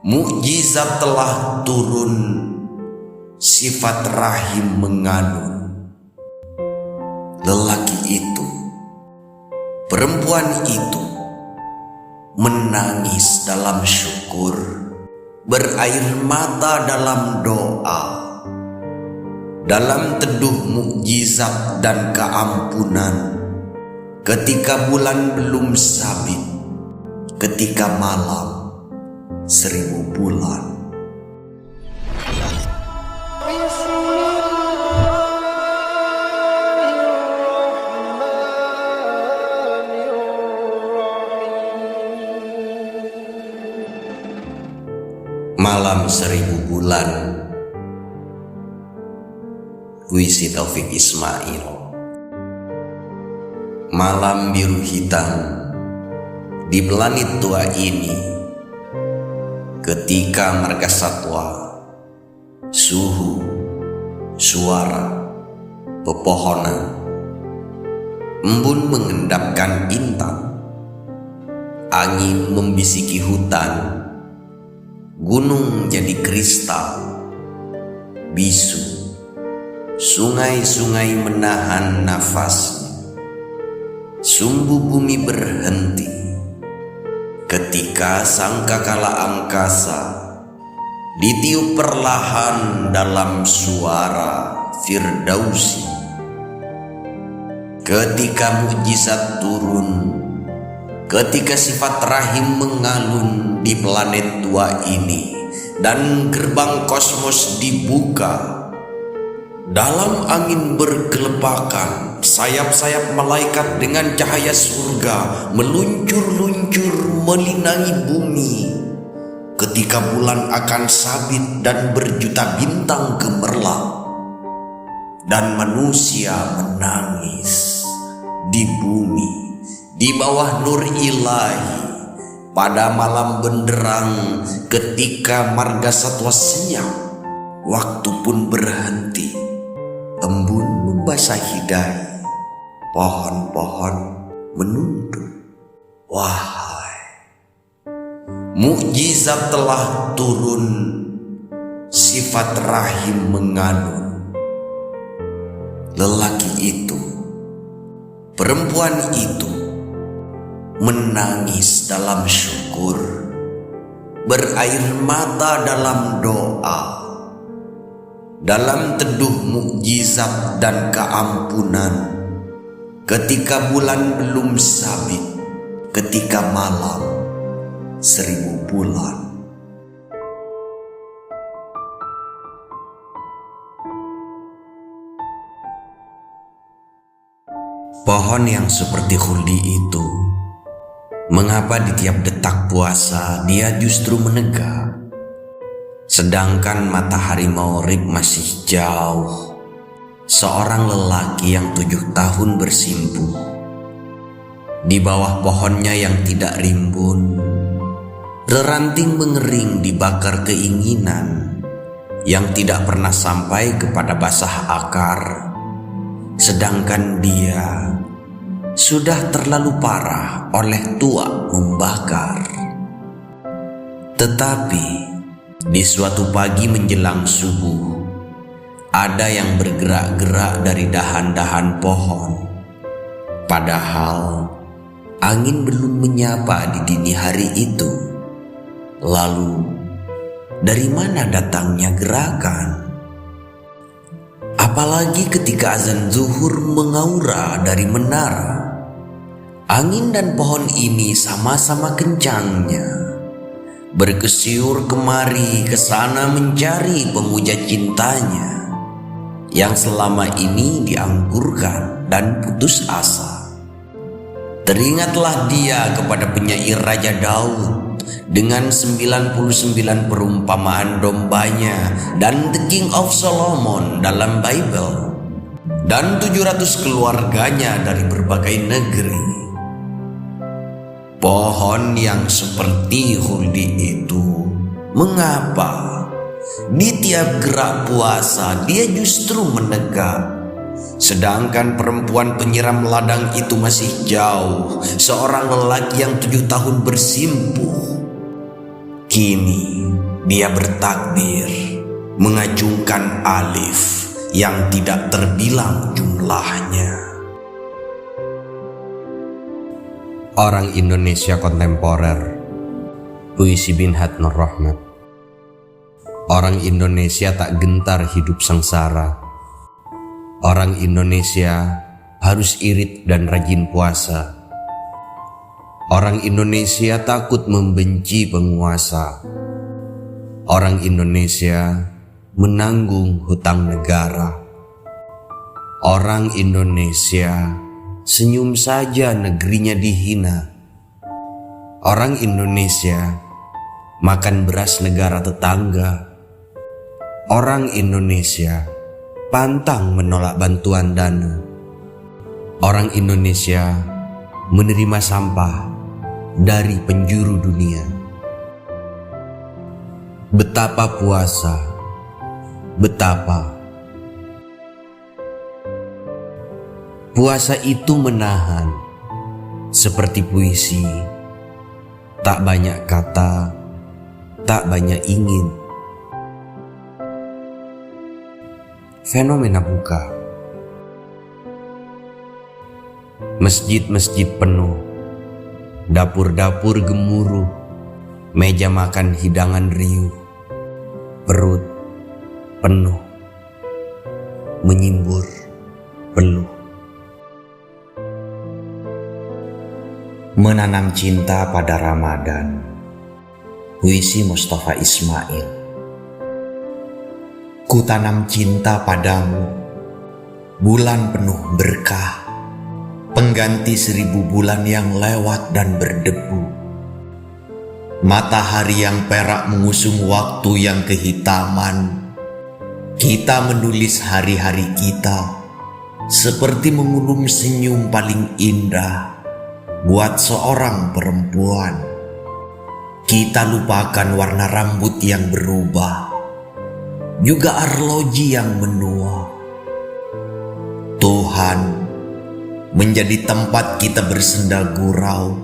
Mukjizat telah turun, sifat rahim mengalun. Lelaki itu, perempuan itu menangis dalam syukur, berair mata dalam doa, dalam teduh mukjizat dan keampunan. Ketika bulan belum sabit, ketika malam 1000 bulan. Malam 1000 bulan, puisi Taufik Ismail. Malam biru hitam di planet tua ini, ketika marga satwa, suhu, suara, pepohonan, embun mengendapkan intan, angin membisiki hutan, gunung jadi kristal, bisu, sungai-sungai menahan nafasnya, sumbu bumi berhenti ketika sangkakala angkasa ditiup perlahan dalam suara firdausi. Ketika mukjizat turun, ketika sifat rahim mengalun di planet tua ini, dan gerbang kosmos dibuka, dalam angin berkelepakan, sayap-sayap malaikat dengan cahaya surga meluncur-luncur melinangi bumi. Ketika bulan akan sabit dan berjuta bintang gemerlap, dan manusia menangis di bumi, di bawah nur ilahi, pada malam benderang ketika marga satwa senyap, waktu pun berhenti, embun membasahi dahi, pohon-pohon menunduk. Wahai, mukjizat telah turun, sifat rahim mengalun. Lelaki itu, perempuan itu menangis dalam syukur, berair mata dalam doa, dalam teduh mukjizat dan keampunan. Ketika bulan belum sabit, ketika malam 1000 bulan. Pohon yang seperti Khuldi itu, mengapa di tiap detak puasa dia justru menegak, sedangkan matahari Maghrib masih jauh? Seorang lelaki yang 7 tahun bersimpuh di bawah pohonnya yang tidak rimbun, reranting mengering dibakar keinginan yang tidak pernah sampai kepada basah akar, sedangkan dia sudah terlalu parah oleh tua membakar. Tetapi di suatu pagi menjelang subuh, ada yang bergerak-gerak dari dahan-dahan pohon, padahal angin belum menyapa di dini hari itu. Lalu dari mana datangnya gerakan? Apalagi ketika azan zuhur mengaura dari menara, angin dan pohon ini sama-sama kencangnya berkesiur kemari ke sana mencari pemuja cintanya yang selama ini diangkurkan dan putus asa. Teringatlah dia kepada penyair Raja Daud dengan 99 perumpamaan dombanya dan The King of Solomon dalam Bible, dan 700 keluarganya dari berbagai negeri. Pohon yang seperti Khuldi itu, mengapa di tiap gerak puasa dia justru menegak, sedangkan perempuan penyiram ladang itu masih jauh, seorang lelaki yang 7 tahun bersimpuh? Kini dia bertakbir mengacungkan alif yang tidak terbilang jumlahnya. Orang Indonesia kontemporer, Puisi Binhat Nur Rahmat. Orang Indonesia tak gentar hidup sengsara. Orang Indonesia harus irit dan rajin puasa. Orang Indonesia takut membenci penguasa. Orang Indonesia menanggung hutang negara. Orang Indonesia senyum saja negerinya dihina. Orang Indonesia makan beras negara tetangga. Orang Indonesia pantang menolak bantuan dana. Orang Indonesia menerima sampah dari penjuru dunia. Betapa puasa, betapa puasa itu menahan, seperti puisi, tak banyak kata, tak banyak ingin. Fenomena buka. Masjid-masjid penuh, dapur-dapur gemuruh, meja makan hidangan riuh, perut penuh, menyimbur peluh. Menanam cinta pada Ramadan. Puisi Mustafa Ismail. Ku tanam cinta padamu, bulan penuh berkah, pengganti 1000 bulan yang lewat dan berdebu. Matahari yang perak mengusung waktu yang kehitaman. Kita menulis hari-hari kita seperti mengulum senyum paling indah buat seorang perempuan. Kita lupakan warna rambut yang berubah, juga arloji yang menua. Tuhan menjadi tempat kita bersenda gurau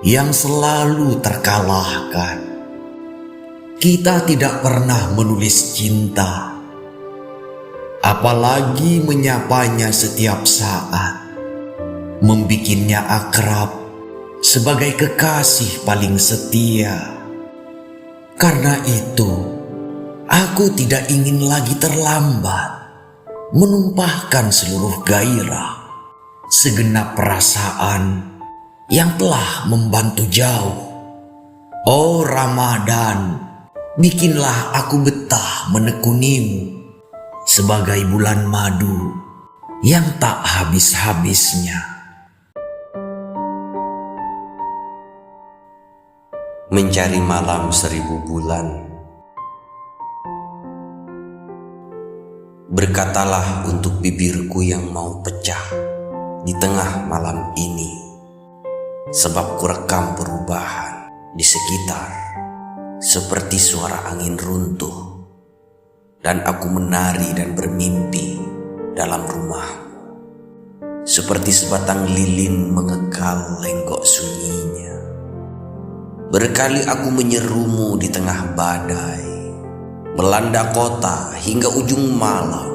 yang selalu terkalahkan. Kita tidak pernah menulis cinta, apalagi menyapanya setiap saat, membikinnya akrab sebagai kekasih paling setia. Karena itu, aku tidak ingin lagi terlambat menumpahkan seluruh gairah, segenap perasaan yang telah membantu jauh. Oh Ramadan, bikinlah aku betah menekunimu sebagai bulan madu yang tak habis-habisnya. Mencari malam 1000 bulan. Berkatalah untuk bibirku yang mau pecah di tengah malam ini, sebab kurekam perubahan di sekitar seperti suara angin runtuh, dan aku menari dan bermimpi dalam rumahmu, seperti sebatang lilin mengekal lenggok sunyinya. Berkali aku menyerumu di tengah badai, melanda kota hingga ujung malam.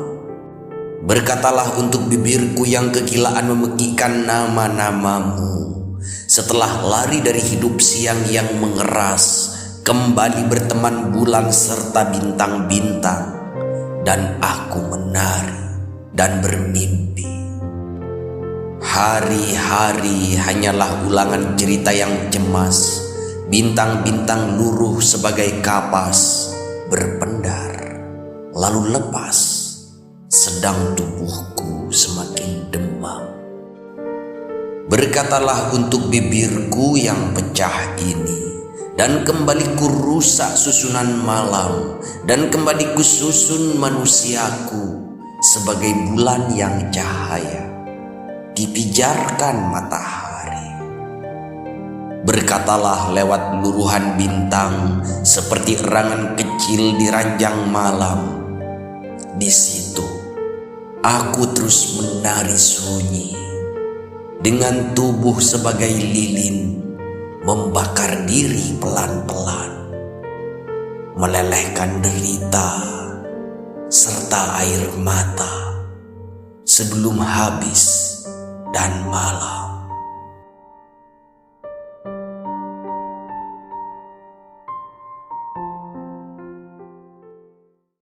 Berkatalah untuk bibirku yang kegilaan memekikkan nama-namamu, setelah lari dari hidup siang yang mengeras, kembali berteman bulan serta bintang-bintang, dan aku menari dan bermimpi. Hari-hari hanyalah ulangan cerita yang cemas. Bintang-bintang luruh sebagai kapas, berpendar lalu lepas, sedang tubuhku semakin demam. Berkatalah untuk bibirku yang pecah ini, dan kembali ku rusak susunan malam, dan kembali ku susun manusiaku sebagai bulan yang cahaya dipijarkan matahari. Berkatalah lewat luruhan bintang seperti erangan kecil di ranjang malam. Di situ aku terus menari sunyi dengan tubuh sebagai lilin membakar diri pelan-pelan. melelehkan derita serta air mata sebelum habis dan malam.